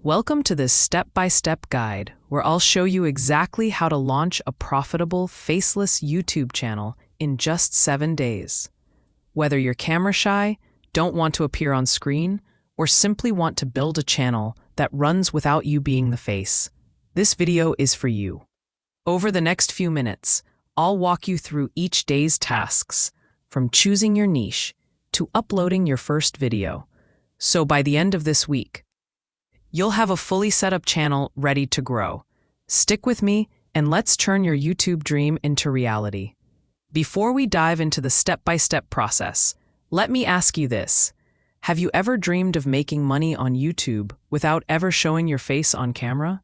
Welcome to this step-by-step guide where I'll show you exactly how to launch a profitable, faceless YouTube channel in just 7 days. Whether you're camera shy, don't want to appear on screen, or simply want to build a channel that runs without you being the face, this video is for you. Over the next few minutes, I'll walk you through each day's tasks, from choosing your niche to uploading your first video. So by the end of this week, you'll have a fully set up channel ready to grow. Stick with me and let's turn your YouTube dream into reality. Before we dive into the step-by-step process, let me ask you this. Have you ever dreamed of making money on YouTube without ever showing your face on camera?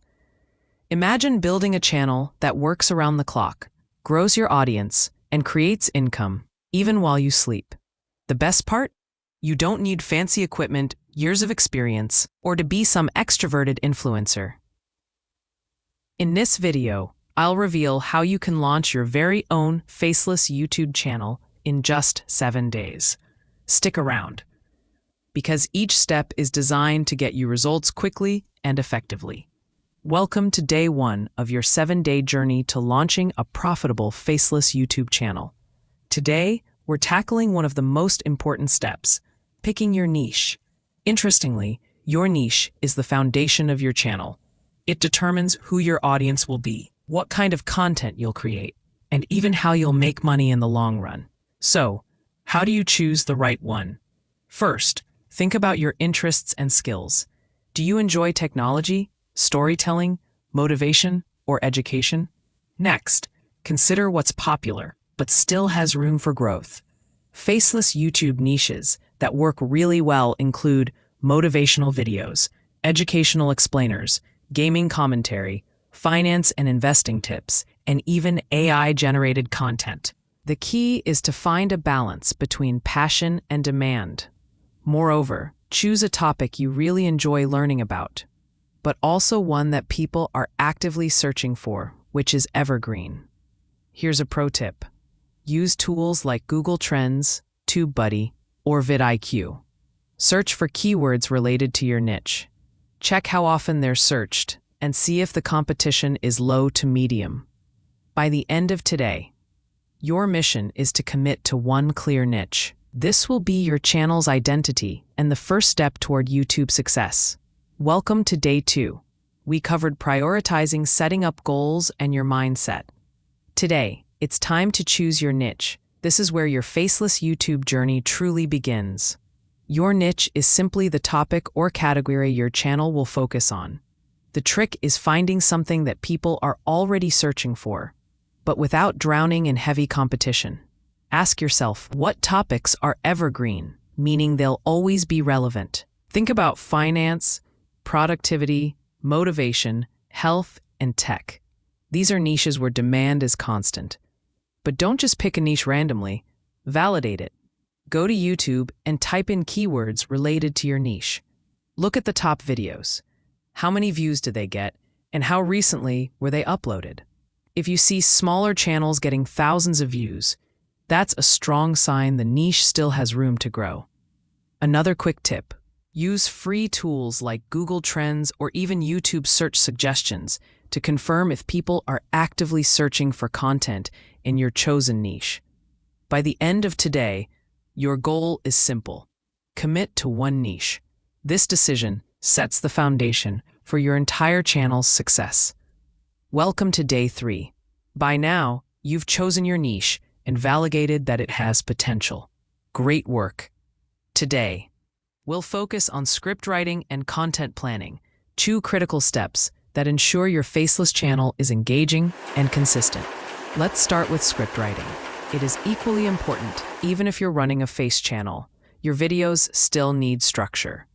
Imagine building a channel that works around the clock, grows your audience, and creates income, even while you sleep. The best part? You don't need fancy equipment, years of experience, or to be some extroverted influencer. In this video, I'll reveal how you can launch your very own faceless YouTube channel in just 7 days. Stick around, because each step is designed to get you results quickly and effectively. Welcome to day 1 of your 7-day journey to launching a profitable faceless YouTube channel. Today, we're tackling one of the most important steps, picking your niche. Interestingly, your niche is the foundation of your channel. It determines who your audience will be, what kind of content you'll create, and even how you'll make money in the long run. So, how do you choose the right one? First, think about your interests and skills. Do you enjoy technology, storytelling, motivation, or education? Next, consider what's popular, but still has room for growth. Faceless YouTube niches that work really well include motivational videos, educational explainers, gaming commentary, finance and investing tips, and even AI-generated content. The key is to find a balance between passion and demand. Moreover, choose a topic you really enjoy learning about, but also one that people are actively searching for, which is evergreen. Here's a pro tip. Use tools like Google Trends, TubeBuddy, or vidIQ. Search for keywords related to your niche. Check how often they're searched, and see if the competition is low to medium. By the end of today, your mission is to commit to one clear niche. This will be your channel's identity and the first step toward YouTube success. Welcome to day 2. We covered prioritizing, setting up goals, and your mindset. Today, it's time to choose your niche. This is where your faceless YouTube journey truly begins. Your niche is simply the topic or category your channel will focus on. The trick is finding something that people are already searching for, but without drowning in heavy competition. Ask yourself, what topics are evergreen, meaning they'll always be relevant? Think about finance, productivity, motivation, health, and tech. These are niches where demand is constant. But don't just pick a niche randomly. Validate it. Go to YouTube and type in keywords related to your niche. Look at the top videos. How many views did they get, and how recently were they uploaded? If you see smaller channels getting thousands of views, that's a strong sign the niche still has room to grow. Another quick tip. Use free tools like Google Trends or even YouTube search suggestions to confirm if people are actively searching for content in your chosen niche. By the end of today, your goal is simple. Commit to one niche. This decision sets the foundation for your entire channel's success. Welcome to day 3. By now, you've chosen your niche and validated that it has potential. Great work. Today, we'll focus on script writing and content planning, 2 critical steps that ensure your faceless channel is engaging and consistent. Let's start with script writing. It is equally important, even if you're running a face channel. Your videos still need structure.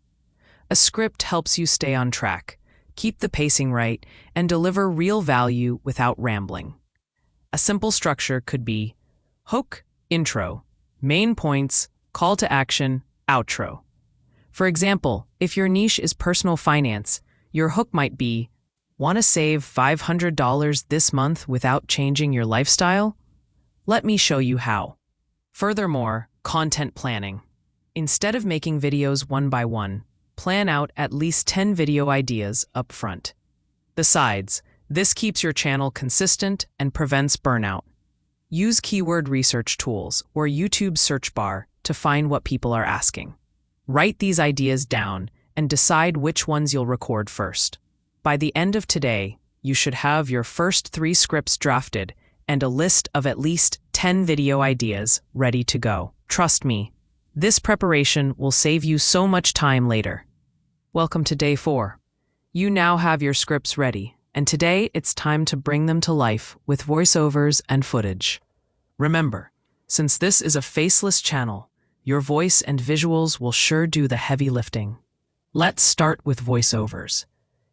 A script helps you stay on track, keep the pacing right, and deliver real value without rambling. A simple structure could be hook, intro, main points, call to action, outro. For example, if your niche is personal finance, your hook might be, want to save $500 this month without changing your lifestyle? Let me show you how. Furthermore, content planning. Instead of making videos one by one, plan out at least 10 video ideas up front. Besides, this keeps your channel consistent and prevents burnout. Use keyword research tools or YouTube's search bar to find what people are asking. Write these ideas down and decide which ones you'll record first. By the end of today, you should have your first 3 scripts drafted and a list of at least 10 video ideas ready to go. Trust me, this preparation will save you so much time later. Welcome to day 4. You now have your scripts ready, and today it's time to bring them to life with voiceovers and footage. Remember, since this is a faceless channel, your voice and visuals will sure do the heavy lifting. Let's start with voiceovers.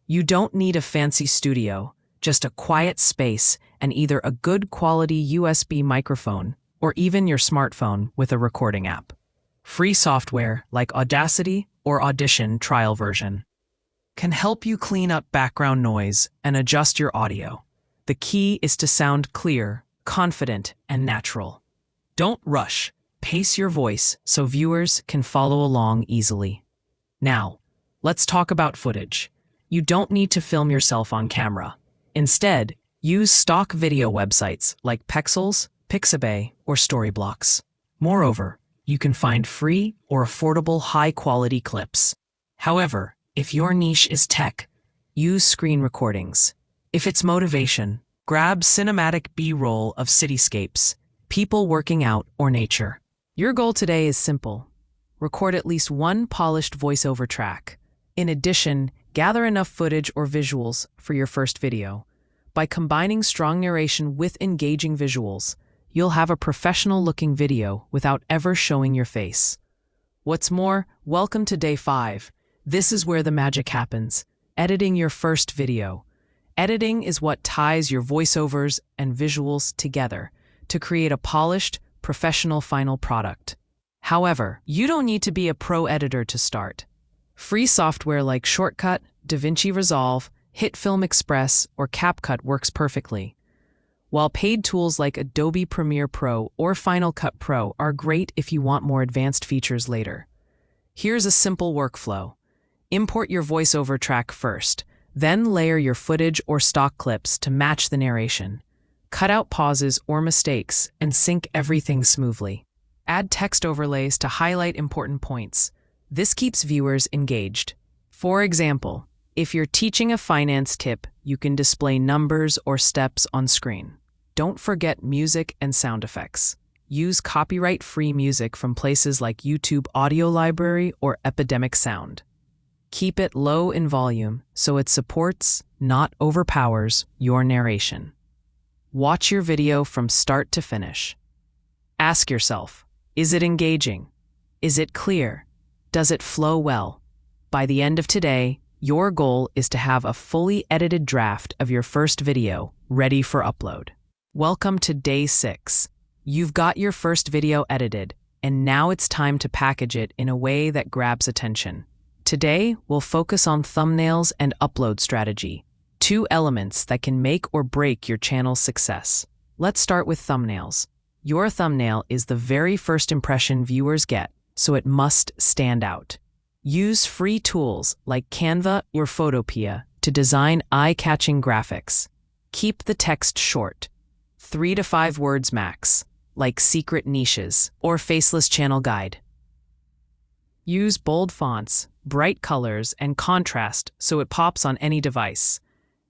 You don't need a fancy studio, just a quiet space and either a good quality USB microphone or even your smartphone with a recording app. Free software like Audacity or Audition trial version can help you clean up background noise and adjust your audio. The key is to sound clear, confident, and natural. Don't rush. Pace your voice so viewers can follow along easily. Now, let's talk about footage. You don't need to film yourself on camera. Instead, use stock video websites like Pexels, Pixabay, or Storyblocks. Moreover, you can find free or affordable high-quality clips. However, if your niche is tech, use screen recordings. If it's motivation, grab cinematic B-roll of cityscapes, people working out, or nature. Your goal today is simple. Record at least one polished voiceover track. In addition, gather enough footage or visuals for your first video. By combining strong narration with engaging visuals, you'll have a professional-looking video without ever showing your face. What's more, welcome to day 5. This is where the magic happens, editing your first video. Editing is what ties your voiceovers and visuals together to create a polished, professional final product. However, you don't need to be a pro editor to start. Free software like Shortcut, DaVinci Resolve, HitFilm Express, or CapCut works perfectly, while paid tools like Adobe Premiere Pro or Final Cut Pro are great if you want more advanced features later. Here's a simple workflow. Import your voiceover track first, then layer your footage or stock clips to match the narration. Cut out pauses or mistakes and sync everything smoothly. Add text overlays to highlight important points. This keeps viewers engaged. For example, if you're teaching a finance tip, you can display numbers or steps on screen. Don't forget music and sound effects. Use copyright-free music from places like YouTube Audio Library or Epidemic Sound. Keep it low in volume so it supports, not overpowers, your narration. Watch your video from start to finish. Ask yourself, is it engaging? Is it clear? Does it flow well? By the end of today, your goal is to have a fully edited draft of your first video ready for upload. Welcome to day 6. You've got your first video edited, and now it's time to package it in a way that grabs attention. Today, we'll focus on thumbnails and upload strategy, 2 elements that can make or break your channel's success. Let's start with thumbnails. Your thumbnail is the very first impression viewers get, so it must stand out. Use free tools like Canva or Photopea to design eye-catching graphics. Keep the text short, 3 to 5 words max, like secret niches or faceless channel guide. Use bold fonts, bright colors, and contrast so it pops on any device.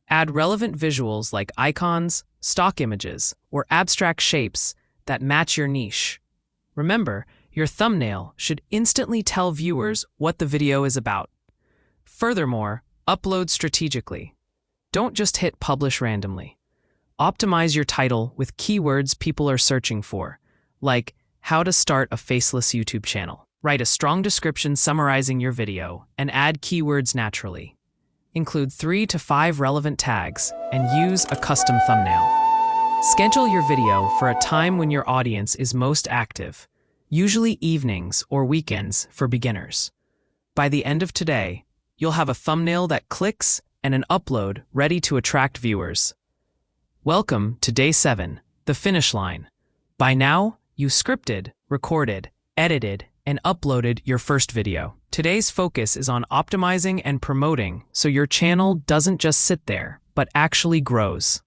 Add relevant visuals like icons, stock images, or abstract shapes that match your niche. Remember, your thumbnail should instantly tell viewers what the video is about. Furthermore, upload strategically. Don't just hit publish randomly. Optimize your title with keywords people are searching for, like how to start a faceless YouTube channel. Write a strong description summarizing your video and add keywords naturally. Include 3 to 5 relevant tags and use a custom thumbnail. Schedule your video for a time when your audience is most active, usually evenings or weekends for beginners. By the end of today, you'll have a thumbnail that clicks and an upload ready to attract viewers. Welcome to day 7, the finish line. By now, you scripted, recorded, edited, and uploaded your first video. Today's focus is on optimizing and promoting so your channel doesn't just sit there, but actually grows.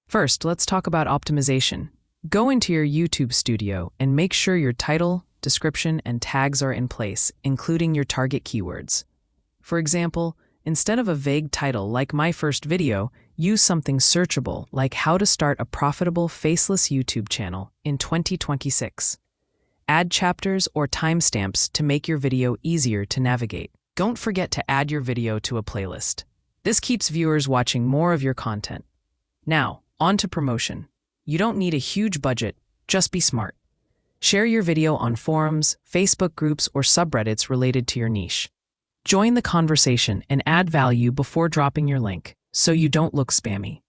First, let's talk about optimization. Go into your YouTube studio and make sure your title, description, and tags are in place, including your target keywords. For example, instead of a vague title like my first video, use something searchable like how to start a profitable faceless YouTube channel in 2026. Add chapters or timestamps to make your video easier to navigate. Don't forget to add your video to a playlist. This keeps viewers watching more of your content. Now, on to promotion. You don't need a huge budget, just be smart. Share your video on forums, Facebook groups, or subreddits related to your niche. Join the conversation and add value before dropping your link, so you don't look spammy.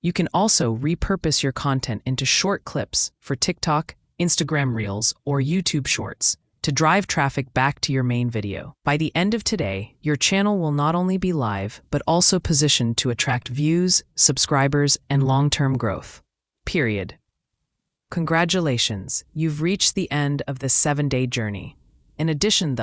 You can also repurpose your content into short clips for TikTok, Instagram Reels, or YouTube Shorts to drive traffic back to your main video. By the end of today, your channel will not only be live, but also positioned to attract views, subscribers, and long-term growth. Period. Congratulations, you've reached the end of the 7-day journey. In addition,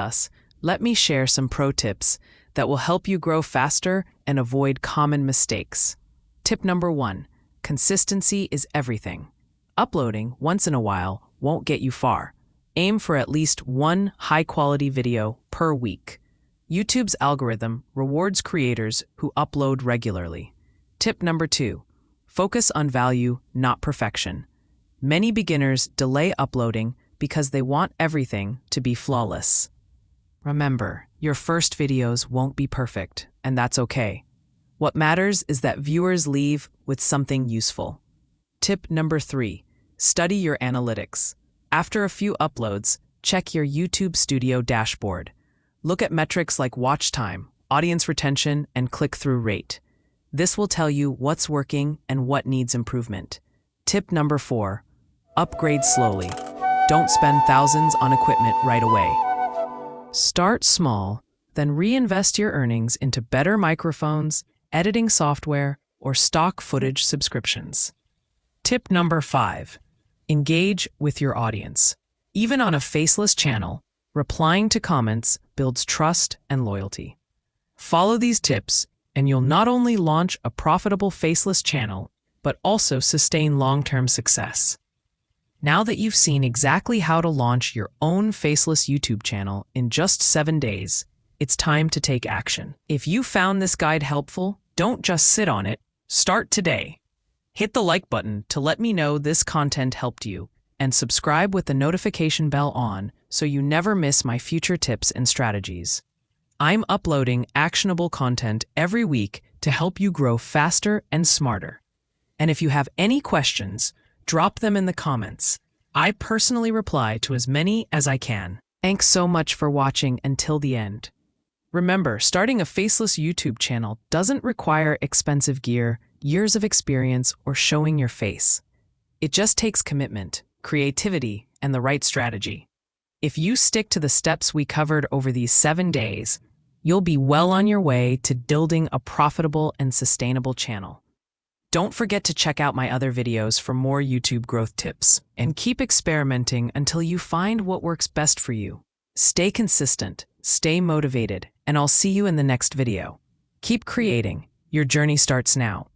let me share some pro tips that will help you grow faster and avoid common mistakes. Tip number 1, consistency is everything. Uploading once in a while won't get you far. Aim for at least one high-quality video per week. YouTube's algorithm rewards creators who upload regularly. Tip number 2, focus on value, not perfection. Many beginners delay uploading because they want everything to be flawless. Remember, your first videos won't be perfect, and that's okay. What matters is that viewers leave with something useful. Tip number 3, study your analytics. After a few uploads, check your YouTube Studio dashboard. Look at metrics like watch time, audience retention, and click-through rate. This will tell you what's working and what needs improvement. Tip number 4, upgrade slowly. Don't spend thousands on equipment right away. Start small, then reinvest your earnings into better microphones, editing software, or stock footage subscriptions. Tip number 5, engage with your audience. Even on a faceless channel, replying to comments builds trust and loyalty. Follow these tips, and you'll not only launch a profitable faceless channel, but also sustain long-term success. Now that you've seen exactly how to launch your own faceless YouTube channel in just 7 days, it's time to take action. If you found this guide helpful, don't just sit on it. Start today. Hit the like button to let me know this content helped you, and subscribe with the notification bell on so you never miss my future tips and strategies. I'm uploading actionable content every week to help you grow faster and smarter. And if you have any questions, drop them in the comments. I personally reply to as many as I can. Thanks so much for watching until the end. Remember, starting a faceless YouTube channel doesn't require expensive gear, years of experience, or showing your face. It just takes commitment, creativity, and the right strategy. If you stick to the steps we covered over these 7 days, you'll be well on your way to building a profitable and sustainable channel. Don't forget to check out my other videos for more YouTube growth tips, and keep experimenting until you find what works best for you. Stay consistent, stay motivated, and I'll see you in the next video. Keep creating. Your journey starts now.